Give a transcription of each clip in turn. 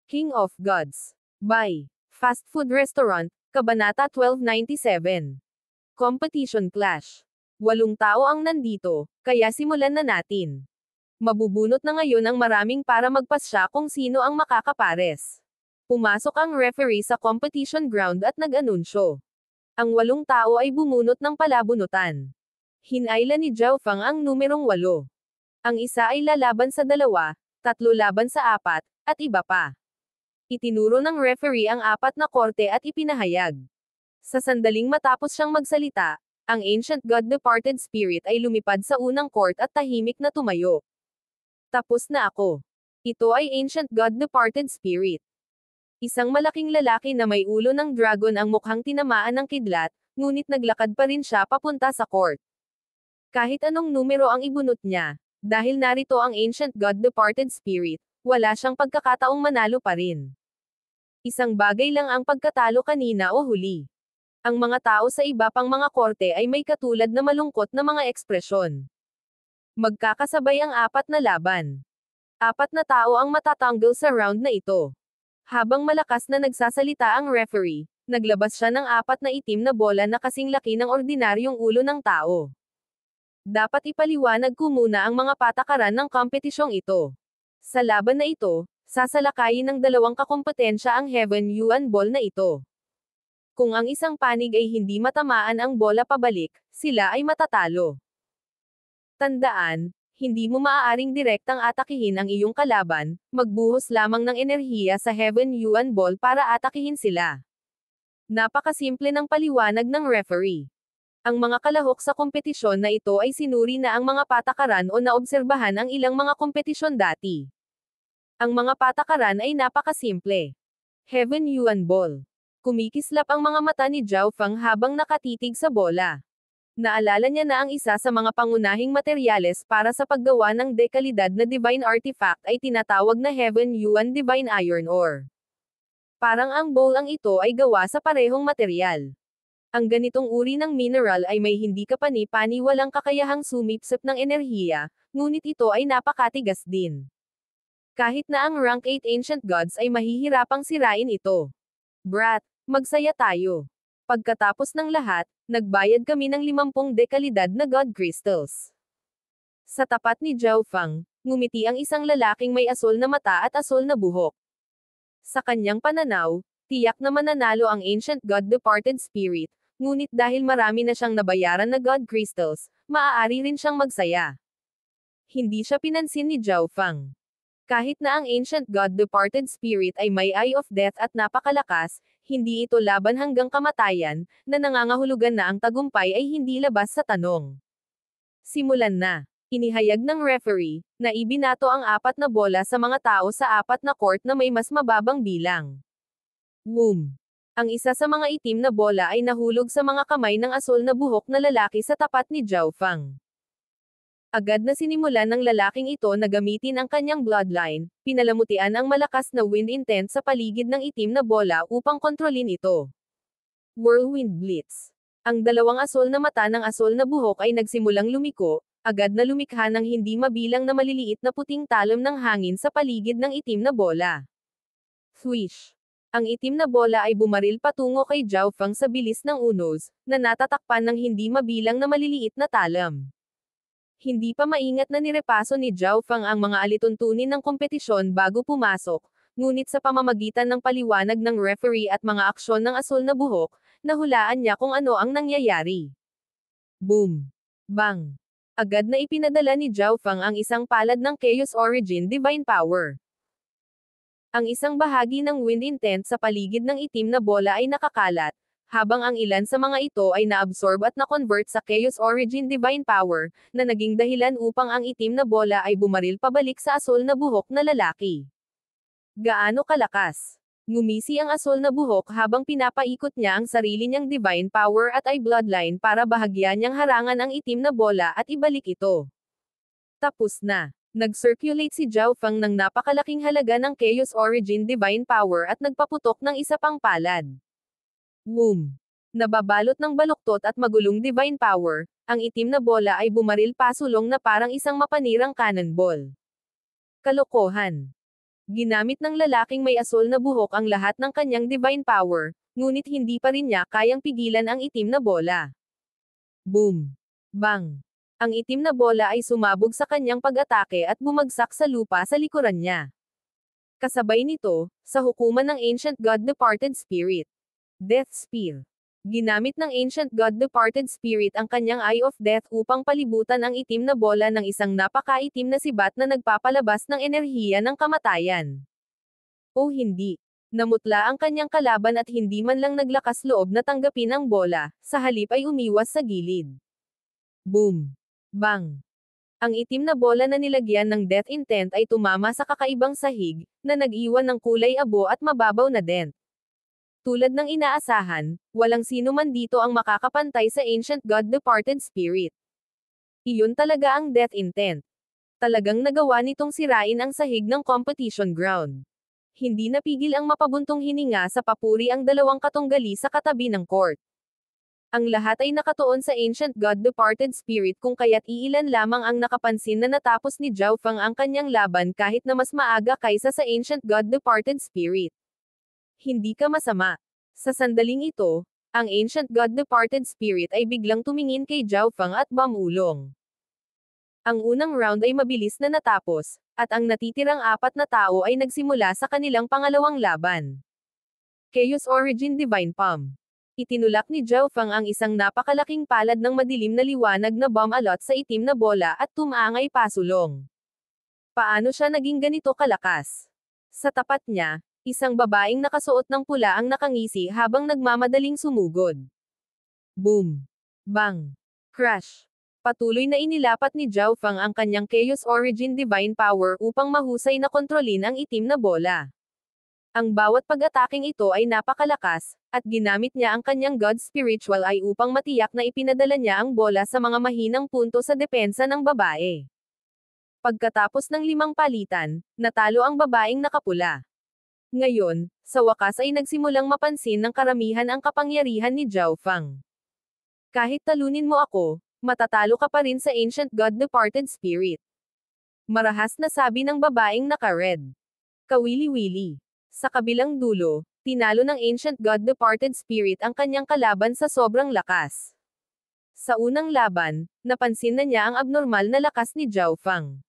King of Gods. By Fast Food Restaurant, Kabanata 1297. Competition Clash. 8 tao ang nandito, kaya simulan na natin. Mabubunot na ngayon ang maraming para magpasya kung sino ang makakapares. Pumasok ang referee sa competition ground at nag-anunsyo. Ang 8 tao ay bumunot ng palabunutan. Hinayla ni Zhao Fang ang numerong 8. Ang isa ay lalaban sa 2, 3 laban sa 4, at iba pa. Itinuro ng referee ang 4 na korte at ipinahayag. Sa sandaling matapos siyang magsalita, ang Ancient God Departed Spirit ay lumipad sa unang court at tahimik na tumayo. Tapos na ako. Ito ay Ancient God Departed Spirit. Isang malaking lalaki na may ulo ng dragon ang mukhang tinamaan ng kidlat, ngunit naglakad pa rin siya papunta sa court. Kahit anong numero ang ibunot niya, dahil narito ang Ancient God Departed Spirit, wala siyang pagkakataong manalo pa rin. Isang bagay lang ang pagkatalo kanina o huli. Ang mga tao sa iba pang mga korte ay may katulad na malungkot na mga ekspresyon. Magkakasabay ang 4 na laban. 4 na tao ang matatanggol sa round na ito. Habang malakas na nagsasalita ang referee, naglabas siya ng 4 na itim na bola na kasing laki ng ordinaryong ulo ng tao. Dapat ipaliwanag ko muna ang mga patakaran ng kompetisyong ito. Sa laban na ito, sasalakayin ng 2 kakompetensya ang Heaven Yuan Ball na ito. Kung ang isang panig ay hindi matamaan ang bola pabalik, sila ay matatalo. Tandaan, hindi mo maaaring direktang atakihin ang iyong kalaban, magbuhos lamang ng enerhiya sa Heaven Yuan Ball para atakihin sila. Napakasimple ng paliwanag ng referee. Ang mga kalahok sa kompetisyon na ito ay sinuri na ang mga patakaran o naobserbahan ang ilang mga kompetisyon dati. Ang mga patakaran ay napakasimple. Heaven Yuan Ball. Kumikislap ang mga mata ni Zhao Fang habang nakatitig sa bola. Naalala niya na ang isa sa mga pangunahing materyales para sa paggawa ng dekalidad na divine artifact ay tinatawag na Heaven Yuan Divine Iron Ore. Parang ang bowl ang ito ay gawa sa parehong materyal. Ang ganitong uri ng mineral ay may hindi kapani-paniwalang kakayahang sumipsip ng enerhiya, ngunit ito ay napakatigas din. Kahit na ang rank 8 Ancient Gods ay mahihirapang sirain ito. Brat, magsaya tayo. Pagkatapos ng lahat, nagbayad kami ng 50 dekalidad na God Crystals. Sa tapat ni Zhao Fang, ngumiti ang isang lalaking may asol na mata at asol na buhok. Sa kanyang pananaw, tiyak na mananalo ang Ancient God Departed Spirit, ngunit dahil marami na siyang nabayaran na God Crystals, maaari rin siyang magsaya. Hindi siya pinansin ni Zhao Fang. Kahit na ang Ancient God Departed Spirit ay may Eye of Death at napakalakas, hindi ito laban hanggang kamatayan, na nangangahulugan na ang tagumpay ay hindi labas sa tanong. Simulan na. Inihayag ng referee, na ibinato ang 4 na bola sa mga tao sa 4 na court na may mas mababang bilang. Boom! Ang isa sa mga itim na bola ay nahulog sa mga kamay ng asol na buhok na lalaki sa tapat ni Zhao Fang. Agad na sinimulan ng lalaking ito na gamitin ang kanyang bloodline, pinalamutian ang malakas na wind intent sa paligid ng itim na bola upang kontrolin ito. Whirlwind Blitz. Ang 2 asol na mata ng asol na buhok ay nagsimulang lumiko, agad na lumikha ng hindi mabilang na maliliit na puting talon ng hangin sa paligid ng itim na bola. Swish. Ang itim na bola ay bumaril patungo kay Zhao Fang sa bilis ng unos, na natatakpan ng hindi mabilang na maliliit na talam. Hindi pa maingat na nirepaso ni Zhao Fang ang mga alituntunin ng kompetisyon bago pumasok, ngunit sa pamamagitan ng paliwanag ng referee at mga aksyon ng asol na buhok, nahulaan niya kung ano ang nangyayari. Boom! Bang! Agad na ipinadala ni Zhao Fang ang isang palad ng Chaos Origin Divine Power. Ang isang bahagi ng wind intent sa paligid ng itim na bola ay nakakalat, habang ang ilan sa mga ito ay naabsorb at na-convert sa Chaos Origin Divine Power, na naging dahilan upang ang itim na bola ay bumaril pabalik sa asol na buhok na lalaki. Gaano kalakas? Ngumisi ang asol na buhok habang pinapaikot niya ang sarili niyang Divine Power at ay Bloodline para bahagyan niyang harangan ang itim na bola at ibalik ito. Tapos na. Nag-circulate si Zhao Fang ng napakalaking halaga ng Chaos Origin Divine Power at nagpaputok ng isa pang palad. Boom! Nababalot ng baluktot at magulong divine power, ang itim na bola ay bumaril pasulong na parang isang mapanirang cannonball. Kalokohan! Ginamit ng lalaking may asul na buhok ang lahat ng kanyang divine power, ngunit hindi pa rin niya kayang pigilan ang itim na bola. Boom! Bang! Ang itim na bola ay sumabog sa kanyang pag-atake at bumagsak sa lupa sa likuran niya. Kasabay nito, sa hukuman ng Ancient God Departed Spirit. Death Spear. Ginamit ng Ancient God Departed Spirit ang kanyang Eye of Death upang palibutan ang itim na bola ng isang napakaitim na sibat na nagpapalabas ng enerhiya ng kamatayan. O hindi. Namutla ang kanyang kalaban at hindi man lang naglakas loob na tanggapin ang bola, sa halip ay umiwas sa gilid. Boom! Bang! Ang itim na bola na nilagyan ng death intent ay tumama sa kakaibang sahig, na nag-iwan ng kulay abo at mababaw na dent. Tulad ng inaasahan, walang sino man dito ang makakapantay sa Ancient God Departed Spirit. Iyon talaga ang death intent. Talagang nagawa nitong sirain ang sahig ng competition ground. Hindi napigil ang mapabuntong hininga sa papuri ang dalawang katunggali sa katabi ng court. Ang lahat ay nakatuon sa Ancient God Departed Spirit kung kaya't iilan lamang ang nakapansin na natapos ni Zhao Feng ang kanyang laban kahit na mas maaga kaysa sa Ancient God Departed Spirit. Hindi ka masama. Sa sandaling ito, ang Ancient God Departed Spirit ay biglang tumingin kay Zhao Feng at bumulong. Ang unang round ay mabilis na natapos, at ang natitirang 4 na tao ay nagsimula sa kanilang pangalawang laban. Chaos Origin Divine Palm. Itinulak ni Zhao Feng ang isang napakalaking palad ng madilim na liwanag na bomb alot sa itim na bola at tumaangay pasulong. Paano siya naging ganito kalakas? Sa tapat niya, isang babaeng nakasuot ng pula ang nakangisi habang nagmamadaling sumugod. Boom! Bang! Crash! Patuloy na inilapat ni Zhao Feng ang kanyang Chaos Origin Divine Power upang mahusay na kontrolin ang itim na bola. Ang bawat pag-ataking ito ay napakalakas, at ginamit niya ang kanyang God Spiritual Eye upang matiyak na ipinadala niya ang bola sa mga mahinang punto sa depensa ng babae. Pagkatapos ng 5 palitan, natalo ang babaeng nakapula. Ngayon, sa wakas ay nagsimulang mapansin ng karamihan ang kapangyarihan ni Zhao Feng. Kahit talunin mo ako, matatalo ka pa rin sa Ancient God Departed Spirit. Marahas na sabi ng babaeng naka-red. Kawili-wili. Sa kabilang dulo, tinalo ng Ancient God Departed Spirit ang kanyang kalaban sa sobrang lakas. Sa unang laban, napansin na niya ang abnormal na lakas ni Zhao Feng.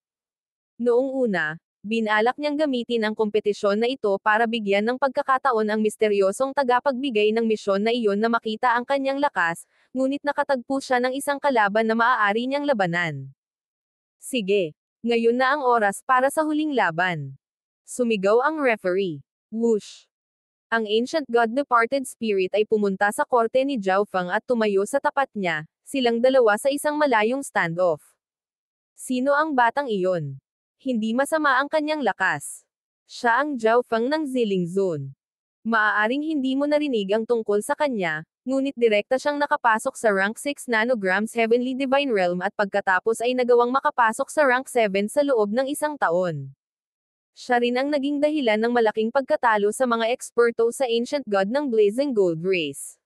Noong una, binalak niyang gamitin ang kompetisyon na ito para bigyan ng pagkakataon ang misteryosong tagapagbigay ng misyon na iyon na makita ang kanyang lakas, ngunit nakatagpo siya ng isang kalaban na maaari niyang labanan. Sige, ngayon na ang oras para sa huling laban. Sumigaw ang referee. Whoosh! Ang Ancient God Departed Spirit ay pumunta sa korte ni Zhao Feng at tumayo sa tapat niya, silang dalawa sa isang malayong standoff. Sino ang batang iyon? Hindi masama ang kanyang lakas. Siya ang Zhao Feng ng Ziling Zone. Maaaring hindi mo narinig ang tungkol sa kanya, ngunit direkta siyang nakapasok sa rank 6 nanograms Heavenly Divine Realm at pagkatapos ay nagawang makapasok sa rank 7 sa loob ng 1 taon. Siya rin ang naging dahilan ng malaking pagkatalo sa mga eksperto sa Ancient God ng Blazing Gold Race.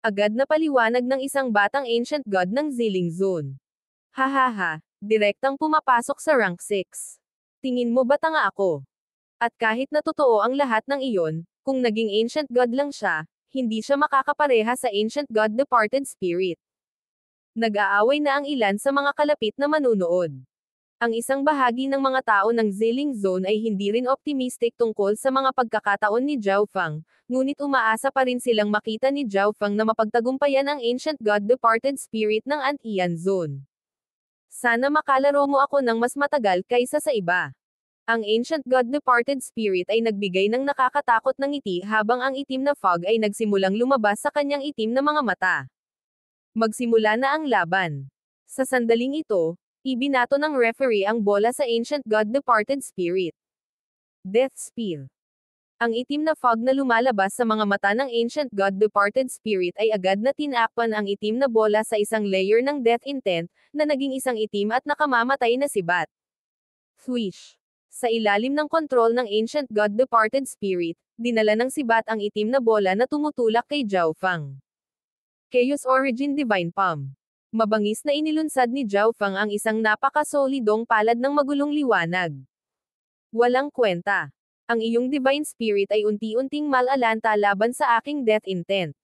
Agad na paliwanag ng isang batang Ancient God ng Ziling Zone. Hahaha, direktang pumapasok sa rank 6. Tingin mo ba tanga ako? At kahit na totoo ang lahat ng iyon, kung naging Ancient God lang siya, hindi siya makakapareha sa Ancient God Departed Spirit. Nag-aaway na ang ilan sa mga kalapit na manunood. Ang isang bahagi ng mga tao ng Ziling Zone ay hindi rin optimistic tungkol sa mga pagkakataon ni Zhao Feng, ngunit umaasa pa rin silang makita ni Zhao Feng na mapagtagumpayan ang Ancient God Departed Spirit ng Antian Zone. Sana makalaro mo ako ng mas matagal kaysa sa iba. Ang Ancient God Departed Spirit ay nagbigay ng nakakatakot na ngiti habang ang itim na fog ay nagsimulang lumabas sa kanyang itim na mga mata. Magsimula na ang laban. Sa sandaling ito, ibinato ng referee ang bola sa Ancient God Departed Spirit. Death Spear. Ang itim na fog na lumalabas sa mga mata ng Ancient God Departed Spirit ay agad na tinakpan ang itim na bola sa isang layer ng death intent, na naging isang itim at nakamamatay na sibat. Swish. Sa ilalim ng kontrol ng Ancient God Departed Spirit, dinala ng sibat ang itim na bola na tumutulak kay Zhao Feng. Chaos Origin Divine Palm. Mabangis na inilunsad ni Zhao Feng ang isang napakasolidong palad ng magulong liwanag. Walang kwenta. Ang iyong divine spirit ay unti-unting malalanta laban sa aking death intent.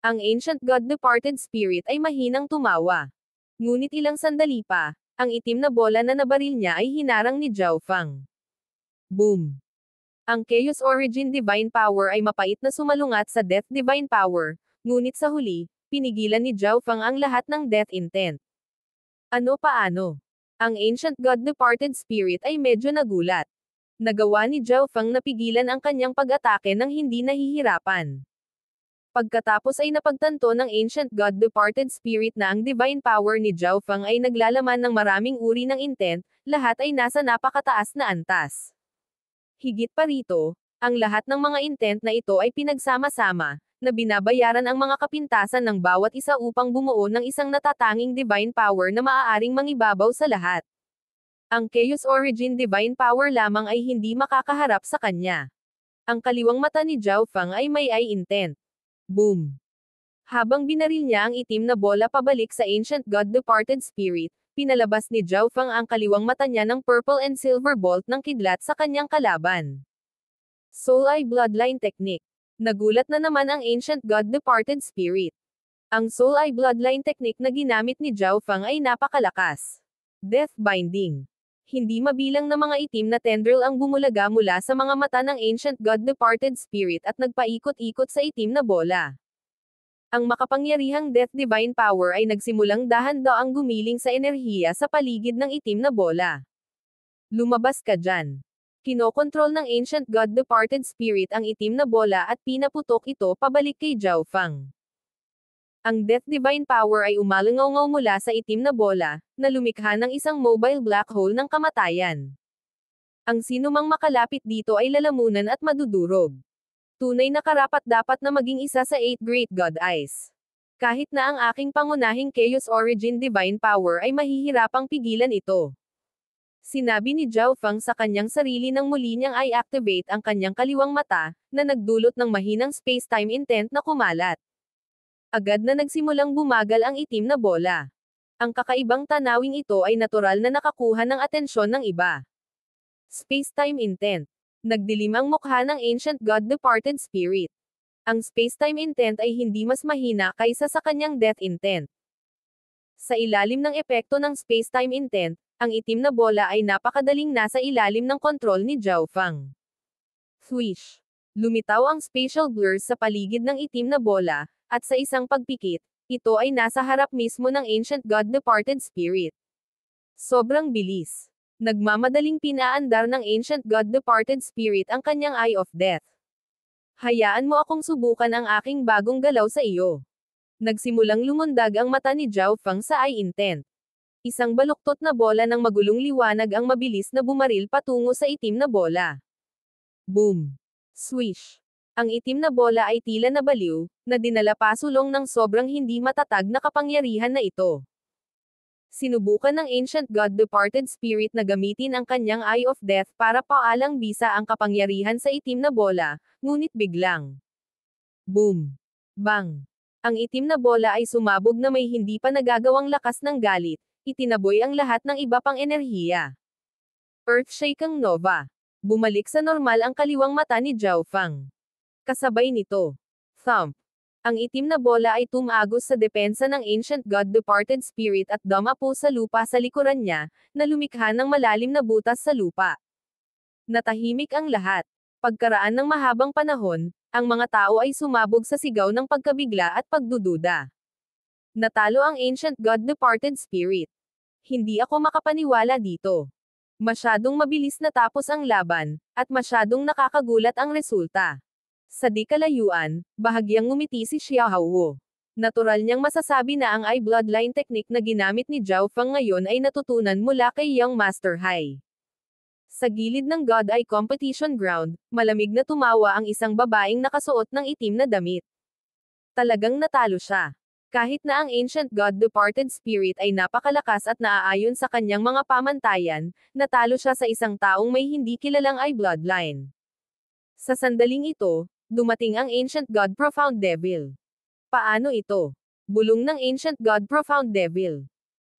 Ang ancient god departed spirit ay mahinang tumawa. Ngunit ilang sandali pa, ang itim na bola na nabaril niya ay hinarang ni Zhao Fang. Boom! Ang Chaos Origin Divine Power ay mapait na sumalungat sa Death Divine Power, ngunit sa huli, pinigilan ni Zhao Fang ang lahat ng death intent. Ano paano? Ang ancient god departed spirit ay medyo nagulat. Nagawa ni Zhao Fang na pigilan ang kanyang pag-atake nang hindi nahihirapan. Pagkatapos ay napagtanto ng ancient god departed spirit na ang divine power ni Zhao Fang ay naglalaman ng maraming uri ng intent, lahat ay nasa napakataas na antas. Higit pa rito, ang lahat ng mga intent na ito ay pinagsama-sama, na binabayaran ang mga kapintasan ng bawat isa upang bumuo ng isang natatanging divine power na maaaring mangibabaw sa lahat. Ang Chaos Origin Divine Power lamang ay hindi makakaharap sa kanya. Ang kaliwang mata ni Zhao Fang ay may eye intent. Boom! Habang binaril niya ang itim na bola pabalik sa ancient god departed spirit, pinalabas ni Zhao Fang ang kaliwang mata niya ng purple and silver bolt ng kidlat sa kanyang kalaban. Soul Eye Bloodline Technique. Nagulat na naman ang ancient god departed spirit. Ang Soul Eye Bloodline Technique na ginamit ni Zhao Fang ay napakalakas. Death Binding. Hindi mabilang na mga itim na tendril ang bumulaga mula sa mga mata ng ancient god departed spirit at nagpaikot-ikot sa itim na bola. Ang makapangyarihang death divine power ay nagsimulang dahan-daang gumiling sa enerhiya sa paligid ng itim na bola. Lumabas ka dyan. Kinokontrol ng ancient god departed spirit ang itim na bola at pinaputok ito pabalik kay Zhao Fang. Ang Death Divine Power ay umalangaw mula sa itim na bola, na lumikha ng isang mobile black hole ng kamatayan. Ang sinumang makalapit dito ay lalamunan at madudurog. Tunay na karapat-dapat na maging isa sa 8 Great God Eyes. Kahit na ang aking pangunahing Chaos Origin Divine Power ay mahihirapang pigilan ito. Sinabi ni Zhao Fang sa kanyang sarili nang muli niyang i-activate ang kanyang kaliwang mata, na nagdulot ng mahinang space-time intent na kumalat. Agad na nagsimulang bumagal ang itim na bola. Ang kakaibang tanawing ito ay natural na nakakuha ng atensyon ng iba. Space-time intent. Nagdilim ang mukha ng ancient god departed spirit. Ang space-time intent ay hindi mas mahina kaysa sa kanyang death intent. Sa ilalim ng epekto ng space-time intent, ang itim na bola ay napakadaling nasa ilalim ng kontrol ni Zhao Fang. Swish! Lumitaw ang spatial blurs sa paligid ng itim na bola, at sa isang pagpikit, ito ay nasa harap mismo ng ancient god departed spirit. Sobrang bilis. Nagmamadaling pinaandar ng ancient god departed spirit ang kanyang Eye of Death. Hayaan mo akong subukan ang aking bagong galaw sa iyo. Nagsimulang lumundag ang mata ni Zhao Fang sa eye intent. Isang baluktot na bola ng magulong liwanag ang mabilis na bumaril patungo sa itim na bola. Boom! Swish! Ang itim na bola ay tila nabaliw, na dinala pasulong ng sobrang hindi matatag na kapangyarihan na ito. Sinubukan ng ancient god departed spirit na gamitin ang kanyang Eye of Death para paalang bisa ang kapangyarihan sa itim na bola, ngunit biglang. Boom! Bang! Ang itim na bola ay sumabog na may hindi pa nagagawang lakas ng galit, itinaboy ang lahat ng iba pang enerhiya. Earthshaking Nova. Bumalik sa normal ang kaliwang mata ni Zhao Fang. Kasabay nito. Thump. Ang itim na bola ay tumagos sa depensa ng ancient god departed spirit at dumapo sa lupa sa likuran niya, na lumikha ng malalim na butas sa lupa. Natahimik ang lahat. Pagkaraan ng mahabang panahon, ang mga tao ay sumabog sa sigaw ng pagkabigla at pagdududa. Natalo ang ancient god departed spirit. Hindi ako makapaniwala dito. Masyadong mabilis natapos ang laban, at masyadong nakakagulat ang resulta. Sa di kalayuan, bahagyang ngumiti si Xiaohuo. Natural niyang masasabi na ang Eye Bloodline technique na ginamit ni Zhao Fang ngayon ay natutunan mula kay Young Master Hai. Sa gilid ng God Eye Competition Ground, malamig na tumawa ang isang babaeng nakasuot ng itim na damit. Talagang natalo siya. Kahit na ang ancient god departed spirit ay napakalakas at naaayon sa kanyang mga pamantayan, natalo siya sa isang taong may hindi kilalang Eye Bloodline. Sa sandaling ito, dumating ang Ancient God Profound Devil. Paano ito? Bulong ng Ancient God Profound Devil.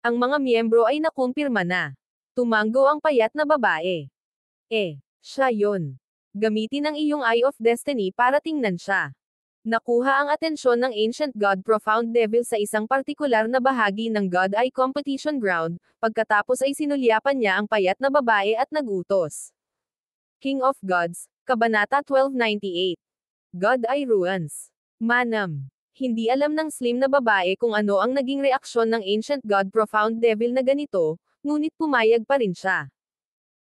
Ang mga miyembro ay nakumpirma na. Tumanggo ang payat na babae. Siya yon. Gamitin ang iyong Eye of Destiny para tingnan siya. Nakuha ang atensyon ng Ancient God Profound Devil sa isang partikular na bahagi ng God Eye Competition Ground, pagkatapos ay sinulyapan niya ang payat na babae at nagutos. King of Gods, Kabanata 1298. God Eye Ruins. Manam. Hindi alam ng slim na babae kung ano ang naging reaksyon ng Ancient God Profound Devil na ganito, ngunit pumayag pa rin siya.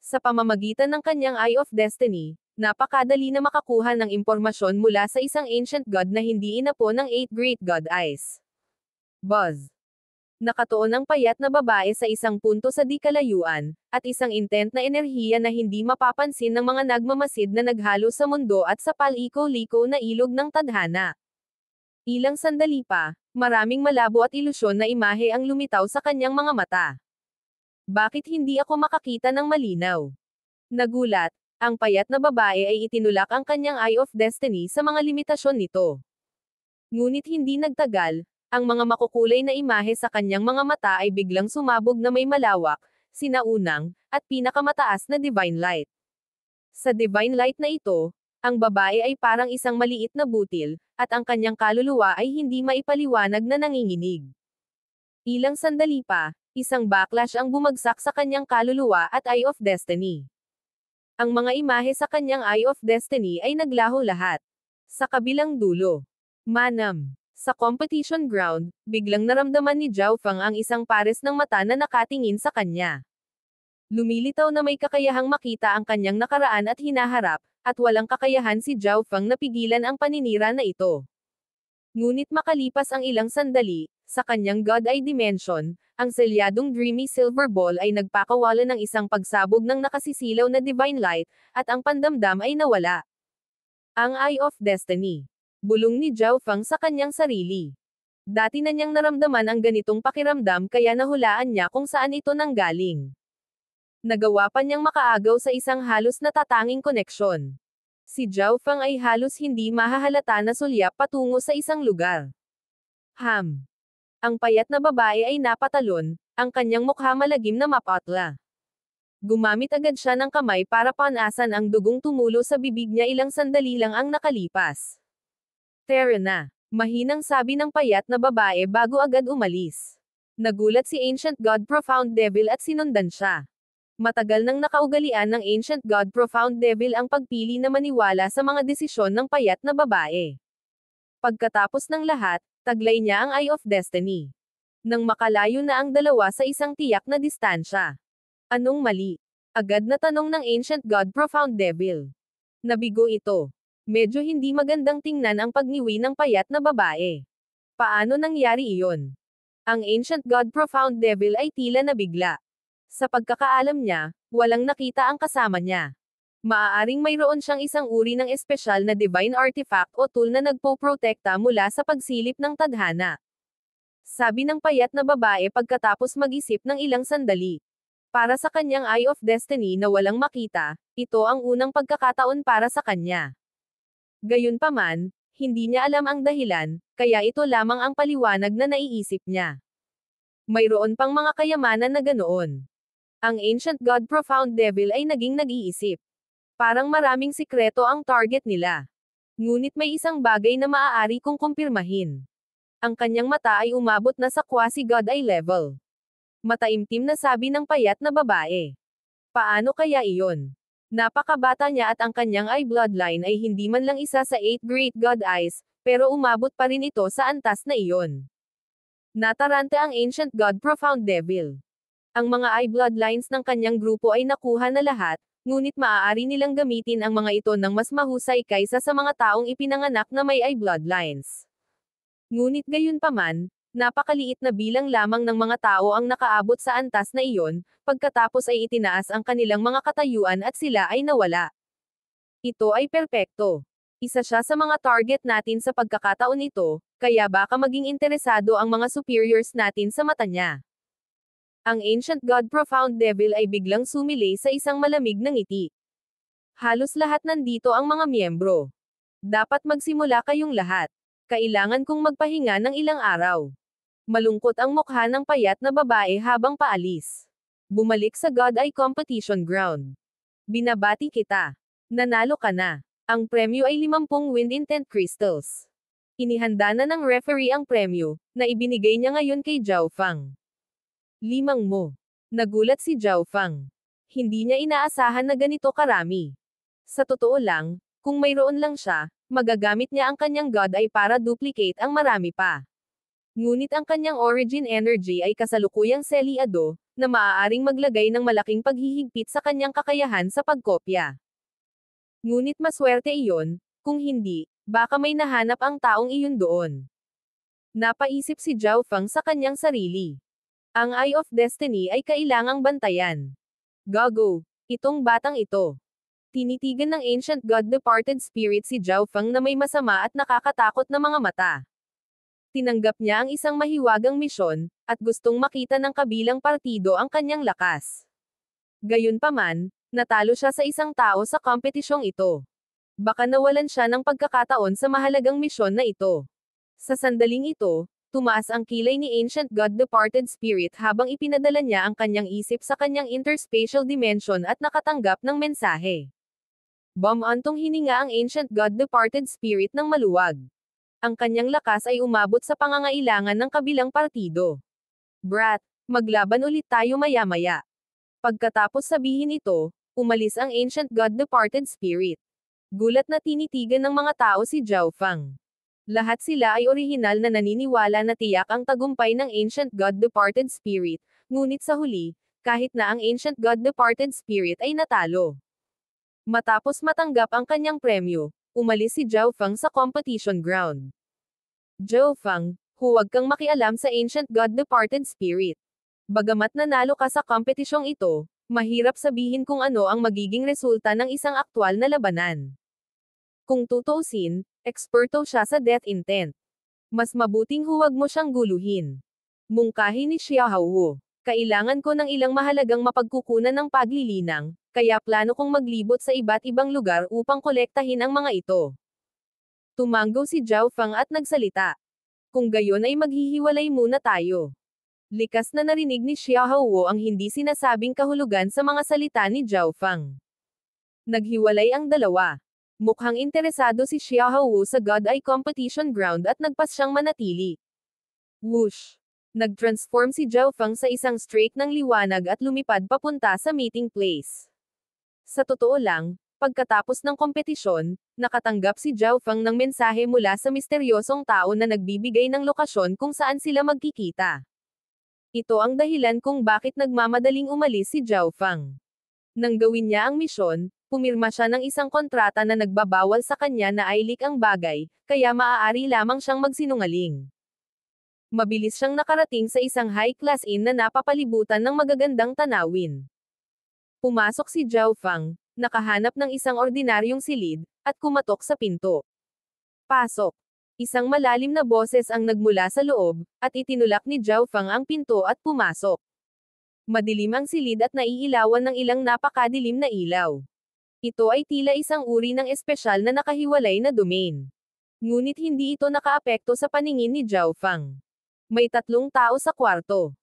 Sa pamamagitan ng kanyang Eye of Destiny, napakadali na makakuha ng impormasyon mula sa isang Ancient God na hindi inapo ng 8 Great God Eyes. Buzz. Nakatuon ang payat na babae sa isang punto sa di kalayuan, at isang intent na enerhiya na hindi mapapansin ng mga nagmamasid na naghalo sa mundo at sa paliko-liko na ilog ng tadhana. Ilang sandali pa, maraming malabo at ilusyon na imahe ang lumitaw sa kanyang mga mata. Bakit hindi ako makakita ng malinaw? Nagulat, ang payat na babae ay itinulak ang kanyang Eye of Destiny sa mga limitasyon nito. Ngunit hindi nagtagal, ang mga makukulay na imahe sa kanyang mga mata ay biglang sumabog na may malawak, sinaunang, at pinakamataas na divine light. Sa divine light na ito, ang babae ay parang isang maliit na butil, at ang kanyang kaluluwa ay hindi maipaliwanag na nanginginig. Ilang sandali pa, isang backlash ang bumagsak sa kanyang kaluluwa at Eye of Destiny. Ang mga imahe sa kanyang Eye of Destiny ay naglaho lahat. Sa kabilang dulo. Manam. Sa competition ground, biglang naramdaman ni Zhao Feng ang isang pares ng mata na nakatingin sa kanya. Lumilitaw na may kakayahang makita ang kanyang nakaraan at hinaharap, at walang kakayahan si Zhao Feng na pigilan ang paninira na ito. Ngunit makalipas ang ilang sandali, sa kanyang God Eye Dimension, ang selyadong dreamy silver ball ay nagpakawala ng isang pagsabog ng nakasisilaw na divine light, at ang pandamdam ay nawala. Ang Eye of Destiny. Bulong ni Zhao Feng sa kanyang sarili. Dati na niyang naramdaman ang ganitong pakiramdam kaya nahulaan niya kung saan ito nanggaling. Nagawa pa niyang makaagaw sa isang halos natatanging koneksyon. Si Zhao Feng ay halos hindi mahahalata na sulyap patungo sa isang lugar. Ang payat na babae ay napatalon, ang kanyang mukha malagim na mapatla. Gumamit agad siya ng kamay para panasan ang dugong tumulo sa bibig niya. Ilang sandali lang ang nakalipas. Tara na, mahinang sabi ng payat na babae bago agad umalis. Nagulat si Ancient God Profound Devil at sinundan siya. Matagal nang nakaugalian ng Ancient God Profound Devil ang pagpili na maniwala sa mga desisyon ng payat na babae. Pagkatapos ng lahat, taglay niya ang Eye of Destiny. Nang makalayo na ang dalawa sa isang tiyak na distansya. Anong mali? Agad na tanong ng Ancient God Profound Devil. Nabigo ito. Medyo hindi magandang tingnan ang pagniwi ng payat na babae. Paano nangyari iyon? Ang Ancient God Profound Devil ay tila nabigla. Sa pagkakaalam niya, walang nakita ang kasama niya. Maaaring mayroon siyang isang uri ng espesyal na divine artifact o tool na nagpoprotekta mula sa pagsilip ng tadhana. Sabi ng payat na babae pagkatapos mag-isip ng ilang sandali. Para sa kanyang Eye of Destiny na walang makita, ito ang unang pagkakataon para sa kanya. Gayunpaman, hindi niya alam ang dahilan, kaya ito lamang ang paliwanag na naiisip niya. Mayroon pang mga kayamanan na ganoon. Ang Ancient God Profound Devil ay naging nag-iisip. Parang maraming sikreto ang target nila. Ngunit may isang bagay na maaari kong kumpirmahin. Ang kanyang mata ay umabot na sa quasi-God Eye level. Mataimtim na sabi ng payat na babae. Paano kaya iyon? Napakabata niya at ang kanyang eye bloodline ay hindi man lang isa sa 8 Great God Eyes, pero umabot pa rin ito sa antas na iyon. Nataranta ang Ancient God Profound Devil. Ang mga eye bloodlines ng kanyang grupo ay nakuha na lahat, ngunit maaari nilang gamitin ang mga ito ng mas mahusay kaysa sa mga taong ipinanganak na may eye bloodlines. Ngunit gayunpaman, napakaliit na bilang lamang ng mga tao ang nakaabot sa antas na iyon, pagkatapos ay itinaas ang kanilang mga katayuan at sila ay nawala. Ito ay perpekto. Isa siya sa mga target natin sa pagkakataon ito, kaya baka maging interesado ang mga superiors natin sa mata niya. Ang Ancient God Profound Devil ay biglang sumilay sa isang malamig na ngiti. Halos lahat nandito ang mga miyembro. Dapat magsimula kayong lahat. Kailangan kong magpahinga ng ilang araw. Malungkot ang mukha ng payat na babae habang paalis. Bumalik sa God Eye Competition Ground. Binabati kita. Nanalo ka na. Ang premyo ay 50 wind intent crystals. Inihanda na ng referee ang premyo, na ibinigay niya ngayon kay Zhao Fang. 5 mo. Nagulat si Zhao Fang. Hindi niya inaasahan na ganito karami. Sa totoo lang, kung mayroon lang siya, magagamit niya ang kanyang God Eye para duplicate ang marami pa. Ngunit ang kanyang origin energy ay kasalukuyang selyado, na maaaring maglagay ng malaking paghihigpit sa kanyang kakayahan sa pagkopya. Ngunit maswerte iyon, kung hindi, baka may nahanap ang taong iyon doon. Napaisip si Zhao Fang sa kanyang sarili. Ang Eye of Destiny ay kailangang bantayan. Gago, itong batang ito. Tinitigan ng Ancient God Departed Spirit si Zhao Fang na may masama at nakakatakot na mga mata. Tinanggap niya ang isang mahiwagang misyon, at gustong makita ng kabilang partido ang kanyang lakas. Gayunpaman, natalo siya sa isang tao sa kompetisyong ito. Baka nawalan siya ng pagkakataon sa mahalagang misyon na ito. Sa sandaling ito, tumaas ang kilay ni Ancient God Departed Spirit habang ipinadala niya ang kanyang isip sa kanyang interspatial dimension at nakatanggap ng mensahe. Bumantong hininga ang Ancient God Departed Spirit ng maluwag. Ang kanyang lakas ay umabot sa pangangailangan ng kabilang partido. Brat, maglaban ulit tayo maya-maya. Pagkatapos sabihin ito, umalis ang Ancient God Departed Spirit. Gulat na tinitigan ng mga tao si Zhao Fang. Lahat sila ay orihinal na naniniwala na tiyak ang tagumpay ng Ancient God Departed Spirit, ngunit sa huli, kahit na ang Ancient God Departed Spirit ay natalo. Matapos matanggap ang kanyang premyo, umalis si Zhao Fang sa competition ground. Zhao Fang, huwag kang makialam sa Ancient God Departed Spirit. Bagamat nanalo ka sa kompetisyong ito, mahirap sabihin kung ano ang magiging resulta ng isang aktwal na labanan. Kung tutuusin, eksperto siya sa death intent. Mas mabuting huwag mo siyang guluhin. Mungkahi ni Xiaohuo. Kailangan ko ng ilang mahalagang mapagkukunan ng paglilinang, kaya plano kong maglibot sa iba't ibang lugar upang kolektahin ang mga ito. Tumanggo si Zhao Fang at nagsalita. Kung gayon ay maghihiwalay muna tayo. Likas na narinig ni Xiaohuo ang hindi sinasabing kahulugan sa mga salita ni Zhao Fang. Naghiwalay ang dalawa. Mukhang interesado si Xiaohuo sa God Eye competition ground at nagpas siyang manatili. Whoosh! Nag-transform si Zhao Fang sa isang streak ng liwanag at lumipad papunta sa meeting place. Sa totoo lang, pagkatapos ng kompetisyon, nakatanggap si Zhao Fang ng mensahe mula sa misteryosong tao na nagbibigay ng lokasyon kung saan sila magkikita. Ito ang dahilan kung bakit nagmamadaling umalis si Zhao Fang. Nang gawin niya ang misyon, pumirma siya ng isang kontrata na nagbabawal sa kanya na i-leak ang bagay, kaya maaari lamang siyang magsinungaling. Mabilis siyang nakarating sa isang high-class inn na napapalibutan ng magagandang tanawin. Pumasok si Zhao Fang, nakahanap ng isang ordinaryong silid, at kumatok sa pinto. Pasok! Isang malalim na boses ang nagmula sa loob, at itinulak ni Zhao Fang ang pinto at pumasok. Madilim ang silid at naiilawan ng ilang napakadilim na ilaw. Ito ay tila isang uri ng espesyal na nakahiwalay na domain. Ngunit hindi ito nakaapekto sa paningin ni Zhao Fang. May 3 tao sa kwarto.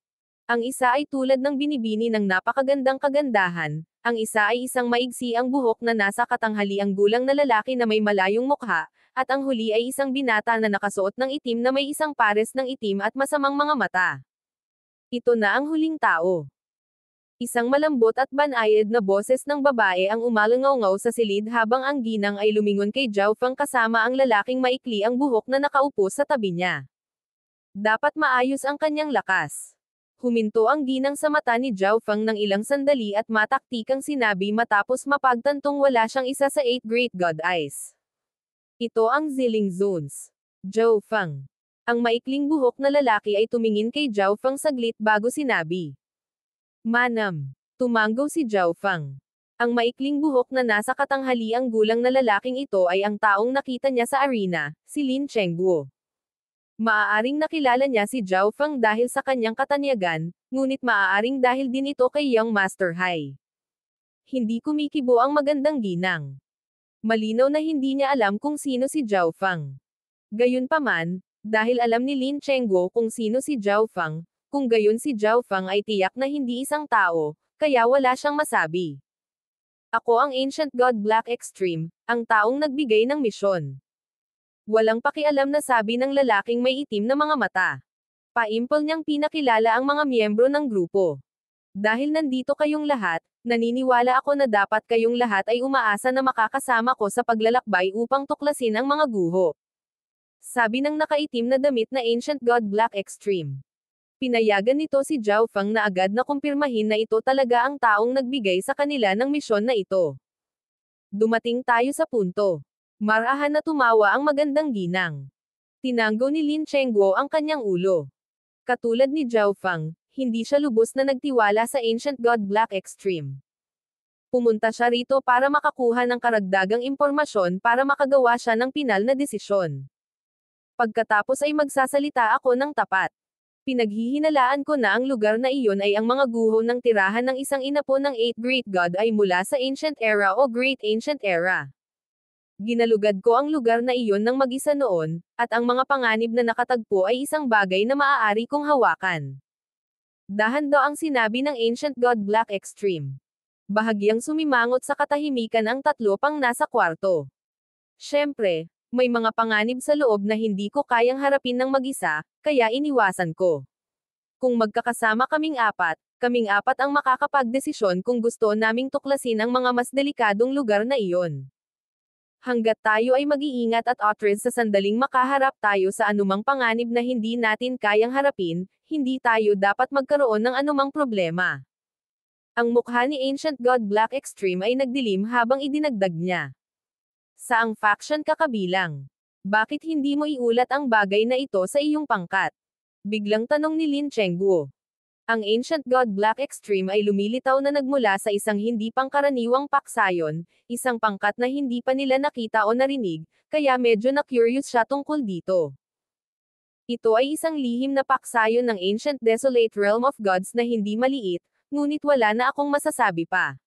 Ang isa ay tulad ng binibini ng napakagandang kagandahan, ang isa ay isang maigsi ang buhok na nasa katanghaliang gulang na lalaki na may malayong mukha, at ang huli ay isang binata na nakasuot ng itim na may isang pares ng itim at masamang mga mata. Ito na ang huling tao. Isang malambot at banayad na boses ng babae ang umalangaw sa silid habang ang ginang ay lumingon kay Zhao Fang kasama ang lalaking maikli ang buhok na nakaupo sa tabi niya. Dapat maayos ang kanyang lakas. Huminto ang ginang sa mata ni Zhao Fang ng ilang sandali at mataktikang sinabi matapos mapagtantong wala siyang isa sa 8 Great God Eyes. Ito ang Ziling Zones. Zhao Fang. Ang maikling buhok na lalaki ay tumingin kay Zhao Fang saglit bago sinabi. Manam. Tumanggo si Zhao Fang. Ang maikling buhok na nasa katanghaliang gulang na lalaking ito ay ang taong nakita niya sa arena, si Lin Chengguo. Maaaring nakilala niya si Zhao Fang dahil sa kanyang katanyagan, ngunit maaaring dahil din ito kay Young Master Hai. Hindi kumikibo ang magandang ginang. Malinaw na hindi niya alam kung sino si Zhao Fang. Gayunpaman, dahil alam ni Lin Chengguo kung sino si Zhao Fang, kung gayon si Zhao Fang ay tiyak na hindi isang tao, kaya wala siyang masabi. Ako ang Ancient God Black Extreme, ang taong nagbigay ng misyon. Walang pakialam na sabi ng lalaking may itim na mga mata. Paimpol niyang pinakilala ang mga miyembro ng grupo. Dahil nandito kayong lahat, naniniwala ako na dapat kayong lahat ay umaasa na makakasama ko sa paglalakbay upang tuklasin ang mga guho. Sabi ng nakaitim na damit na Ancient God Black Extreme. Pinayagan nito si Zhao Feng na agad na kumpirmahin na ito talaga ang taong nagbigay sa kanila ng misyon na ito. Dumating tayo sa punto. Marahan na tumawa ang magandang ginang. Tinanggo ni Lin Chengguo ang kanyang ulo. Katulad ni Zhao Feng, hindi siya lubos na nagtiwala sa Ancient God Black Extreme. Pumunta siya rito para makakuha ng karagdagang impormasyon para makagawa siya ng pinal na desisyon. Pagkatapos ay magsasalita ako ng tapat. Pinaghihinalaan ko na ang lugar na iyon ay ang mga guho ng tirahan ng isang inapo ng 8th Great God ay mula sa Ancient Era o Great Ancient Era. Ginalugad ko ang lugar na iyon ng mag-isa noon, at ang mga panganib na nakatagpo ay isang bagay na maaari kong hawakan. Dahan-daw ang sinabi ng Ancient God Black Extreme. Bahagyang sumimangot sa katahimikan ang tatlo pang nasa kwarto. Siyempre, may mga panganib sa loob na hindi ko kayang harapin ng mag-isa, kaya iniwasan ko. Kung magkakasama kaming apat ang makakapagdesisyon kung gusto naming tuklasin ang mga mas delikadong lugar na iyon. Hanggat tayo ay mag-iingat at otres sa sandaling makaharap tayo sa anumang panganib na hindi natin kayang harapin, hindi tayo dapat magkaroon ng anumang problema. Ang mukha ni Ancient God Black Extreme ay nagdilim habang idinagdag niya. Saang faction ka kabilang? Bakit hindi mo iulat ang bagay na ito sa iyong pangkat? Biglang tanong ni Lin Chengguo. Ang Ancient God Black Extreme ay lumilitaw na nagmula sa isang hindi pangkaraniwang paksayon, isang pangkat na hindi pa nila nakita o narinig, kaya medyo na-curious siya tungkol dito. Ito ay isang lihim na paksayon ng Ancient Desolate Realm of Gods na hindi maliit, ngunit wala na akong masasabi pa.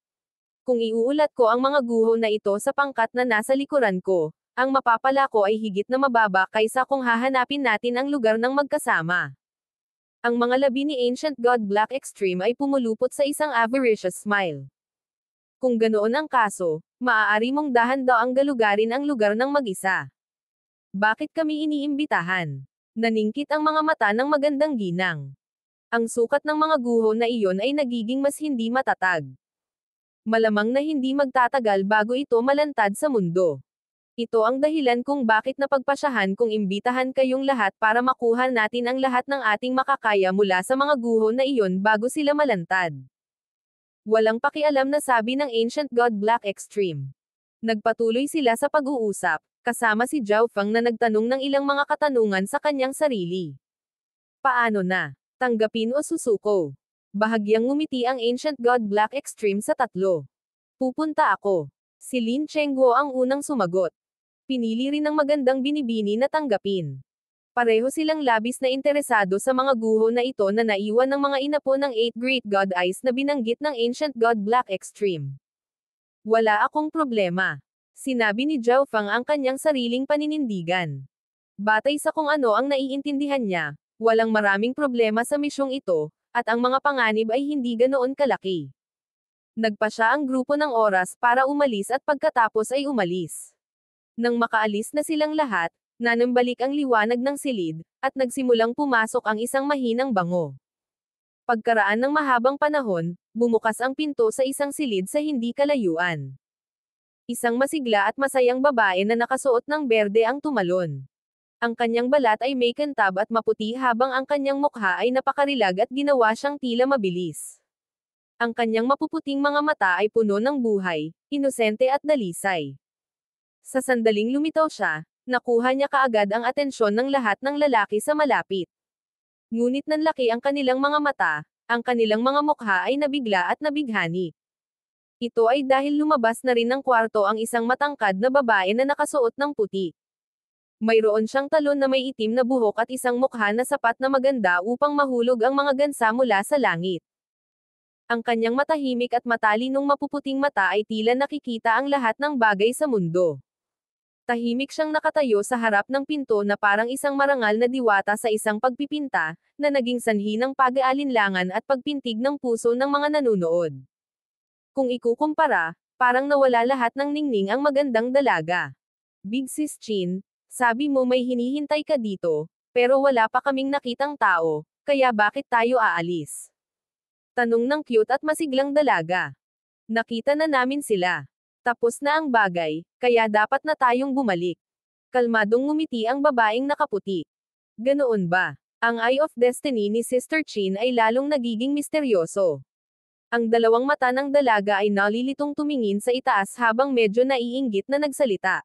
Kung iuulat ko ang mga guho na ito sa pangkat na nasa likuran ko, ang mapapala ko ay higit na mababa kaysa kung hahanapin natin ang lugar ng magkasama. Ang mga labi ni Ancient God Black Extreme ay pumulupot sa isang avaricious smile. Kung ganoon ang kaso, maaari mong dahan-daang galugarin ang lugar ng mag-isa. Bakit kami iniimbitahan? Naningkit ang mga mata ng magandang ginang. Ang sukat ng mga guho na iyon ay nagiging mas hindi matatag. Malamang na hindi magtatagal bago ito malantad sa mundo. Ito ang dahilan kung bakit napagpasyahan kong imbitahan kayong lahat para makuha natin ang lahat ng ating makakaya mula sa mga guho na iyon bago sila malantad. Walang pakialam na sabi ng Ancient God Black Extreme. Nagpatuloy sila sa pag-uusap, kasama si Zhao Feng na nagtanong ng ilang mga katanungan sa kanyang sarili. Paano na? Tanggapin o susuko? Bahagyang ngumiti ang Ancient God Black Extreme sa tatlo. Pupunta ako. Si Lin Chengguo ang unang sumagot. Pinili rin ng magandang binibini na tanggapin. Pareho silang labis na interesado sa mga guho na ito na naiwan ng mga inapo ng 8th Great God Eyes na binanggit ng Ancient God Black Extreme. Wala akong problema. Sinabi ni Zhao Feng ang kanyang sariling paninindigan. Batay sa kung ano ang naiintindihan niya, walang maraming problema sa misyong ito, at ang mga panganib ay hindi ganoon kalaki. Nagpa siya ang grupo ng oras para umalis at pagkatapos ay umalis. Nang makaalis na silang lahat, nanambalik ang liwanag ng silid, at nagsimulang pumasok ang isang mahinang bango. Pagkaraan ng mahabang panahon, bumukas ang pinto sa isang silid sa hindi kalayuan. Isang masigla at masayang babae na nakasuot ng berde ang tumalon. Ang kanyang balat ay may kantab at maputi habang ang kanyang mukha ay napakarilag at ginawa siyang tila mabilis. Ang kanyang mapuputing mga mata ay puno ng buhay, inosente at dalisay. Sa sandaling lumitaw siya, nakuha niya kaagad ang atensyon ng lahat ng lalaki sa malapit. Ngunit nanlaki ang kanilang mga mata, ang kanilang mga mukha ay nabigla at nabighani. Ito ay dahil lumabas na rin ng kwarto ang isang matangkad na babae na nakasuot ng puti. Mayroon siyang talon na may itim na buhok at isang mukha na sapat na maganda upang mahulog ang mga gansa mula sa langit. Ang kanyang matahimik at matalinong mapuputing mata ay tila nakikita ang lahat ng bagay sa mundo. Tahimik siyang nakatayo sa harap ng pinto na parang isang marangal na diwata sa isang pagpipinta, na naging sanhi ng pag-aalinlangan at pagpintig ng puso ng mga nanunood. Kung ikukumpara, Parang nawala lahat ng ningning ang magandang dalaga. Big Sis Chin, sabi mo may hinihintay ka dito, pero wala pa kaming nakitang tao, kaya bakit tayo aalis? Tanong ng cute at masiglang dalaga. Nakita na namin sila. Tapos na ang bagay, kaya dapat na tayong bumalik. Kalmadong ngumiti ang babaeng nakaputi. Ganoon ba? Ang Eye of Destiny ni Sister Chin ay lalong nagiging misteryoso. Ang dalawang mata ng dalaga ay nalilitong tumingin sa itaas habang medyo naiinggit na nagsalita.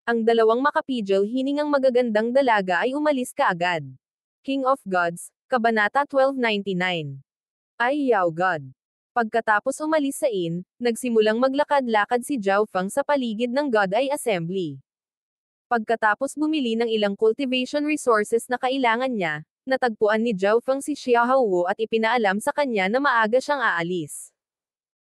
Ang dalawang makapidyo hiningang magagandang dalaga ay umalis kaagad. King of Gods, Kabanata 1299. Ay yaw God. Pagkatapos umalis sa inn, nagsimulang maglakad-lakad si Zhao Feng sa paligid ng God Eye Assembly. Pagkatapos bumili ng ilang cultivation resources na kailangan niya, natagpuan ni Zhao Feng si Xiao Hao at ipinaalam sa kanya na maaga siyang aalis.